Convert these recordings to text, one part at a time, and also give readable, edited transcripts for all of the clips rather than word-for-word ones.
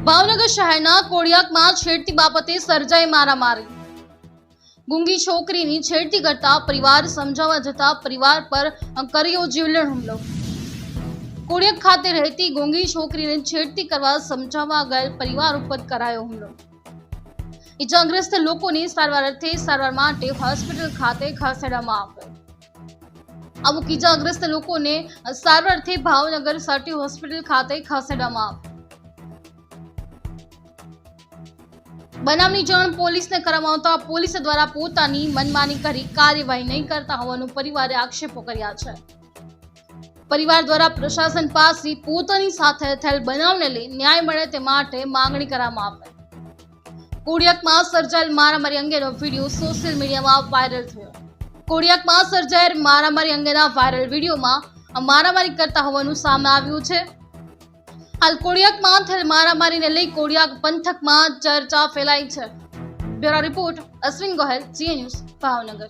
ભાવનગર શહેરના કોડિયાકમાં છેડતી બાબતે સર્જાઈ મારામારી। ગુંગી છોકરીની છેડતી કરતા પરિવાર સમજાવવા જતા પરિવાર પર કર્યો જીવલેણ હુમલો। કોડિયાક ખાતે રહેતી ગુંગી છોકરીને છેડતી કરવા સમજાવવા ગયેલ પરિવાર ઉપર કરાયો હુમલો। ઇજાગ્રસ્ત લોકોને સારવાર અર્થે સારવાર માટે હોસ્પિટલ ખાતે ખસેડવામાં આવ્યા। અમુક ઇજાગ્રસ્ત લોકોને સારવાર અર્થે ભાવનગર સટી હોસ્પિટલ ખાતે ખસેડવામાં આવ્યા। બનાવની જાણ પોલીસને કરવામાં આવતા પોલીસ દ્વારા પોતાની મનમાની કરી કાર્યવાહી નહીં કરતા હોવાનું પરિવારે આક્ષેપો કર્યા છે। પરિવાર દ્વારા પ્રશાસન પાસે પોતાની સાથે થયેલ બનાવને લઈ ન્યાય મળે તે માટે માંગણી કરવામાં આવી। કોડિયાકમાં સર્જાયેલ મારામારી અંગેનો વિડીયો સોશિયલ મીડિયામાં વાયરલ થયો। કોડિયાકમાં સર્જાયેલ મારામારી અંગેના વાયરલ વિડીયોમાં મારામારી કરતા હોવાનું સામે આવ્યું છે। હાલ કોડિયાકમાં થયેલ મારામારીને લઈ કોડિયાક પંથકમાં ચર્ચા ફેલાઈ છે। બ્યુરો રિપોર્ટ અશ્વિન ગોહેલ, જી ન્યૂઝ, ભાવનગર।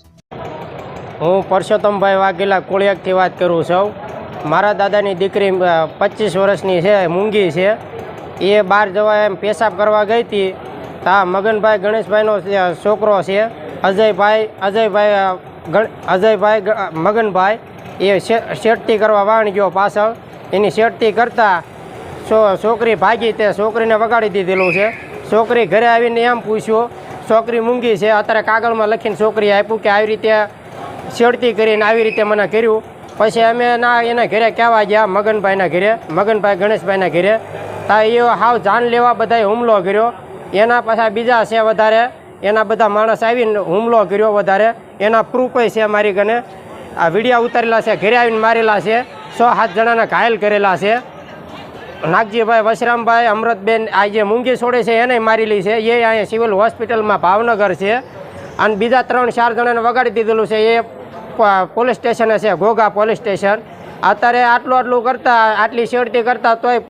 હું પરસોત્તમભાઈ વાઘેલા કોડિયાકથી વાત કરું છું। મારા દાદાની દીકરી 25 વર્ષની છે, મૂંગી છે। એ બહાર જવા એમ પેશાબ કરવા ગઈ હતી તા મગનભાઈ ગણેશભાઈનો છોકરો છે, અજયભાઈ મગનભાઈ એ શેરતી કરવા વાણ ગયો પાછળ। એની શેરતી કરતાં છોકરી ભાગી, તે છોકરીને વગાડી દીધેલું છે। છોકરી ઘરે આવીને એમ પૂછ્યું, છોકરી મૂંગી છે, અત્યારે કાગળમાં લખીને છોકરી આપ્યું કે આવી રીતે શેરતી કરીને આવી રીતે મને કર્યું। પછી અમે એના ઘરે કહેવા ગયા, મગનભાઈના ઘરે, મગનભાઈ ગણેશભાઈના ઘરે, તા એ હાવ જાન લેવા બધાએ હુમલો કર્યો। એના પાછા બીજા છે વધારે, એના બધા માણસ આવીને હુમલો કર્યો વધારે। એના પ્રૂફ છે મારી કને, આ વિડીયા ઉતારેલા છે, ઘરે આવીને મારેલા છે। 6-7 જણાના ઘાયલ કરેલા છે। નાગજીભાઈ, વશરામભાઈ, અમૃતબેન આ જે મૂંગી છોડે છે એને મારેલી છે। એ અહીંયા સિવિલ હોસ્પિટલમાં ભાવનગર છે। અને બીજા 3-4 જણાને વગાડી દીધેલું છે। એ પોલીસ સ્ટેશને છે, ઘોઘા પોલીસ સ્ટેશન। અત્યારે આટલું કરતા, આટલી શેરતી કરતા તોય